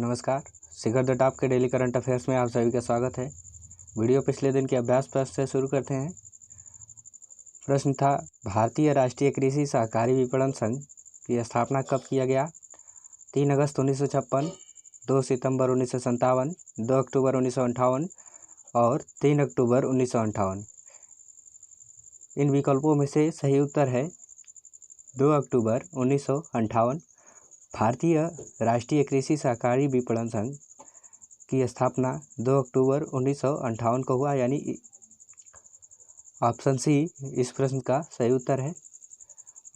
नमस्कार। शिखर the top के daily current affairs में आप सभी का स्वागत है। वीडियो पिछले दिन के अभ्यास प्रश्न से शुरू करते हैं। प्रश्न था, भारतीय राष्ट्रीय कृषि सहकारी विपणन संघ की स्थापना कब किया गया? 3 अगस्त 1956, 2 सितंबर 1957, 2 अक्टूबर 1958 और 3 अक्टूबर 1958। इन विकल्पों में से सही उत्तर है 2 अक्टूबर 1958। भारतीय राष्ट्रीय कृषि सहकारी विपणन संघ की स्थापना 2 अक्टूबर 1958 को हुआ, यानी ऑप्शन सी इस प्रश्न का सही उत्तर है।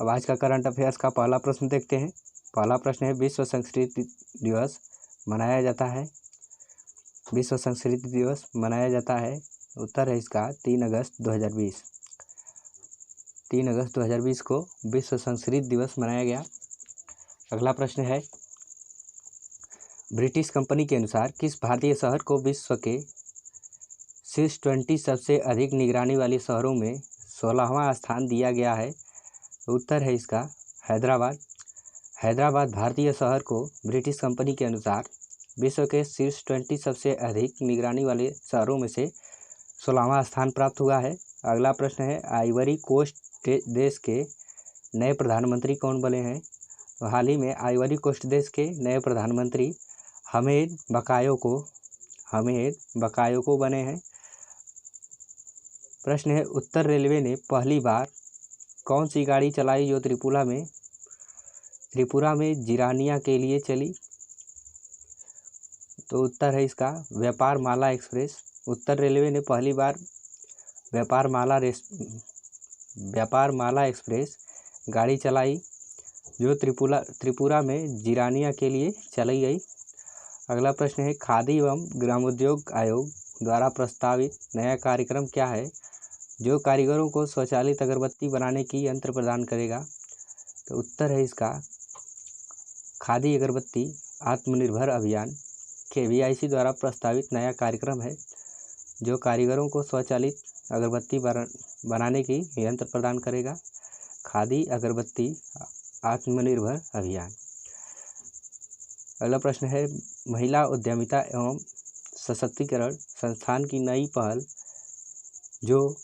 अब आज का करंट अफेयर्स का पहला प्रश्न देखते हैं। पहला प्रश्न है, विश्व संस्कृति दिवस मनाया जाता है। विश्व संस्कृति दिवस मनाया जाता है, उत्तर है इसका 3 अगस्त 2020। 3 अगस्त 2020 को विश्व संस्कृत दिवस मनाया गया। अगला प्रश्न है, ब्रिटिश कंपनी के अनुसार किस भारतीय शहर को विश्व के शीर्ष 20 सबसे अधिक निगरानी वाले शहरों में 16वां स्थान दिया गया है? उत्तर है इसका हैदराबाद। हैदराबाद भारतीय शहर को ब्रिटिश कंपनी के अनुसार विश्व के शीर्ष 20 सबसे अधिक निगरानी वाले शहरों में से 16वां स्थान प्राप्त हुआ है। अगला प्रश्न है, आइवरी कोस्ट देश के नए प्रधानमंत्री कौन बने हैं? तो हाल ही में आइवरी कोस्ट देश के नए प्रधानमंत्री हमेद बकायोको बने हैं। प्रश्न है, उत्तर रेलवे ने पहली बार कौन सी गाड़ी चलाई जो त्रिपुरा में जिरानिया के लिए चली? तो उत्तर है इसका व्यापार माला एक्सप्रेस। उत्तर रेलवे ने पहली बार व्यापार माला एक्सप्रेस गाड़ी चलाई जो त्रिपुरा में जिरानिया के लिए चलाई गई। अगला प्रश्न है, खादी एवं ग्रामोद्योग आयोग द्वारा प्रस्तावित नया कार्यक्रम क्या है जो कारीगरों को स्वचालित अगरबत्ती बनाने की यंत्र प्रदान करेगा? तो उत्तर है इसका खादी अगरबत्ती आत्मनिर्भर अभियान। KVIC द्वारा प्रस्तावित नया कार्यक्रम है जो कारीगरों को स्वचालित अगरबत्ती बनाने की यंत्र प्रदान करेगा। खादी अगरबत्ती आत्मनिर्भर अभियान। अगला प्रश्न है, महिला उद्यमिता एवं सशक्तिकरण संस्थान की नई पहल जो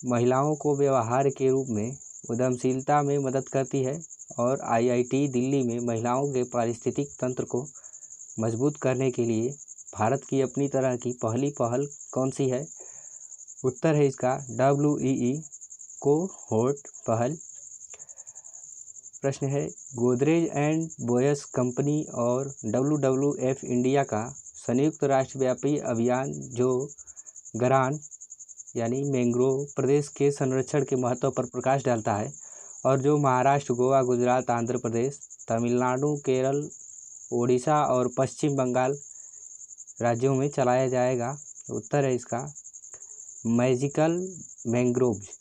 महिलाओं को व्यवहार के रूप में उद्यमशीलता में मदद करती है और IIT दिल्ली में महिलाओं के पारिस्थितिक तंत्र को मजबूत करने के लिए भारत की अपनी तरह की पहली पहल कौन सी है? उत्तर है इसका WEE कोहोर्ट पहल। प्रश्न है, गोदरेज एंड बोयस कंपनी और WWF इंडिया का संयुक्त राष्ट्रव्यापी अभियान जो गरान यानी मैंग्रोव प्रदेश के संरक्षण के महत्व पर प्रकाश डालता है और जो महाराष्ट्र, गोवा, गुजरात, आंध्र प्रदेश, तमिलनाडु, केरल, ओडिशा और पश्चिम बंगाल राज्यों में चलाया जाएगा? उत्तर है इसका मैजिकल मैंग्रोव्स।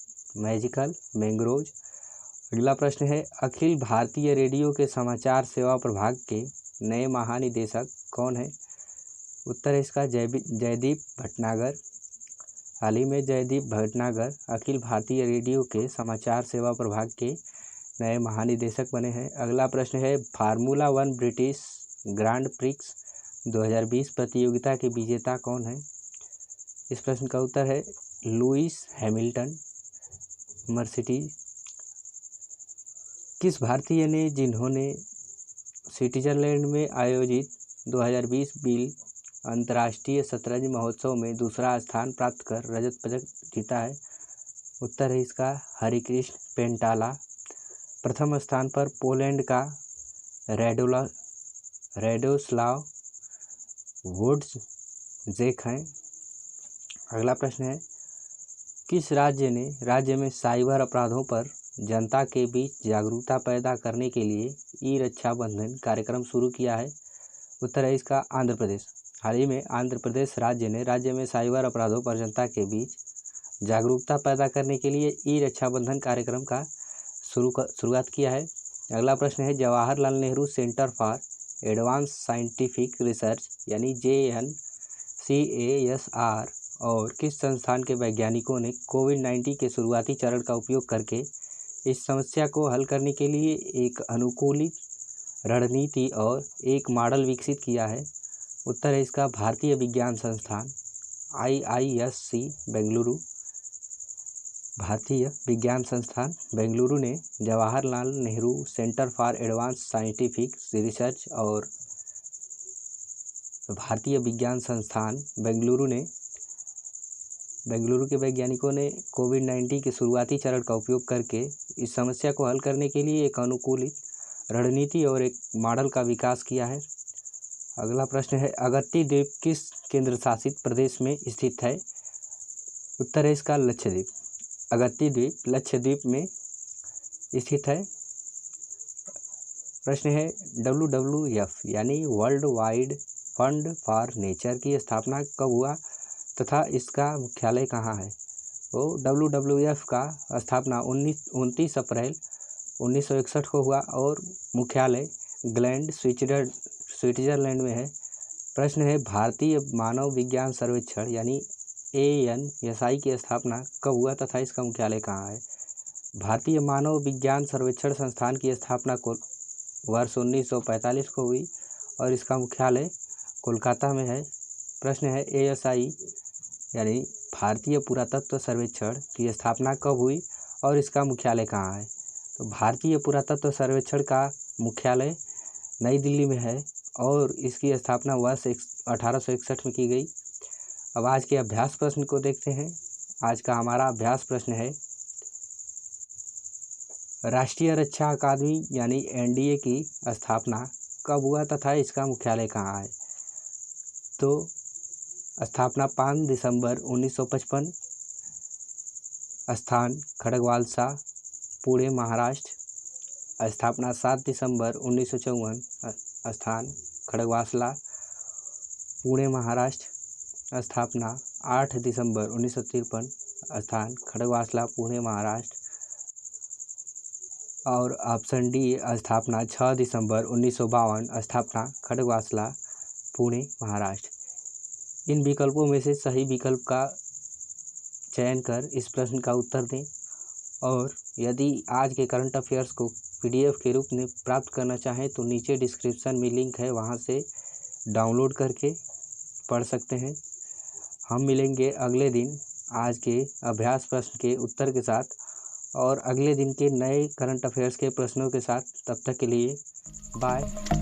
अगला प्रश्न है, अखिल भारतीय रेडियो के समाचार सेवा प्रभाग के नए महानिदेशक कौन है? उत्तर है इसका जयदीप भटनागर। हाल ही में जयदीप भटनागर अखिल भारतीय रेडियो के समाचार सेवा प्रभाग के नए महानिदेशक बने हैं। अगला प्रश्न है, फार्मूला 1 ब्रिटिश ग्रांड प्रिक्स 2020 प्रतियोगिता के विजेता कौन है? इस प्रश्न का उत्तर है लुइस हैमिल्टन। मर्सिडीज। किस भारतीय ने जिन्होंने स्विट्जरलैंड में आयोजित 2020 बिल अंतर्राष्ट्रीय शतरंज महोत्सव में दूसरा स्थान प्राप्त कर रजत पदक जीता है? उत्तर है इसका हरिकृष्ण पेंटाला। प्रथम स्थान पर पोलैंड का रैडोस्लाव वोड्जेक हैं। अगला प्रश्न है, किस राज्य में साइबर अपराधों पर जनता के बीच जागरूकता पैदा करने के लिए ई रक्षाबंधन कार्यक्रम शुरू किया है? उत्तर है इसका आंध्र प्रदेश। हाल ही में आंध्र प्रदेश राज्य में साइबर अपराधों पर जनता के बीच जागरूकता पैदा करने के लिए ई रक्षाबंधन कार्यक्रम का शुरुआत किया है। अगला प्रश्न है, Jawaharlal Nehru centre for advance scientific research यानी JNCASR और किस संस्थान के वैज्ञानिकों ने कोविड-19 के शुरुआती चरण का उपयोग करके इस समस्या को हल करने के लिए एक अनुकूलित रणनीति और एक मॉडल विकसित किया है? उत्तर है इसका भारतीय विज्ञान संस्थान IISc बेंगलुरु। भारतीय विज्ञान संस्थान बेंगलुरु ने Jawaharlal Nehru centre for advance scientific research और भारतीय विज्ञान संस्थान बेंगलुरु के वैज्ञानिकों ने कोविड-19 के शुरुआती चरण का उपयोग करके इस समस्या को हल करने के लिए एक अनुकूलित रणनीति और एक मॉडल का विकास किया है। अगला प्रश्न है, अगत्ती द्वीप किस केंद्र शासित प्रदेश में स्थित है? उत्तर है इसका लक्षद्वीप। अगत्ती द्वीप लक्षद्वीप में स्थित है। प्रश्न है, WWF यानी world wide fund for nature की स्थापना कब हुआ तथा इसका मुख्यालय कहाँ है? तो WWF का स्थापना 29 अप्रैल 1961 को हुआ और मुख्यालय ग्लैंड स्विट्जरलैंड में है। प्रश्न है, भारतीय मानव विज्ञान सर्वेक्षण यानी ANSI की स्थापना कब हुआ तथा इसका मुख्यालय कहाँ है? भारतीय मानव विज्ञान सर्वेक्षण संस्थान की स्थापना को वर्ष 1945 को हुई और इसका मुख्यालय कोलकाता में है। प्रश्न है, ASI यानी भारतीय पुरातत्व सर्वेक्षण की स्थापना कब हुई और इसका मुख्यालय कहाँ है? तो भारतीय पुरातत्व सर्वेक्षण का मुख्यालय नई दिल्ली में है और इसकी स्थापना वर्ष 1861 में की गई। अब आज के अभ्यास प्रश्न को देखते हैं। आज का हमारा अभ्यास प्रश्न है, राष्ट्रीय रक्षा अकादमी यानी NDA की स्थापना कब हुआ तथा इसका मुख्यालय कहाँ है? तो स्थापना 5 दिसंबर 1955, स्थान खड़गवासला पुणे महाराष्ट्र। स्थापना 7 दिसंबर 1954, स्थान खड़गवासला पुणे महाराष्ट्र। स्थापना 8 दिसंबर 1953, स्थान खड़गवासला पुणे महाराष्ट्र। और ऑप्शन डी स्थापना 6 दिसंबर 1952, स्थापना खड़गवासला पुणे महाराष्ट्र। इन विकल्पों में से सही विकल्प का चयन कर इस प्रश्न का उत्तर दें। और यदि आज के करंट अफेयर्स को PDF के रूप में प्राप्त करना चाहें तो नीचे डिस्क्रिप्शन में लिंक है, वहां से डाउनलोड करके पढ़ सकते हैं। हम मिलेंगे अगले दिन आज के अभ्यास प्रश्न के उत्तर के साथ और अगले दिन के नए करंट अफेयर्स के प्रश्नों के साथ। तब तक के लिए बाय।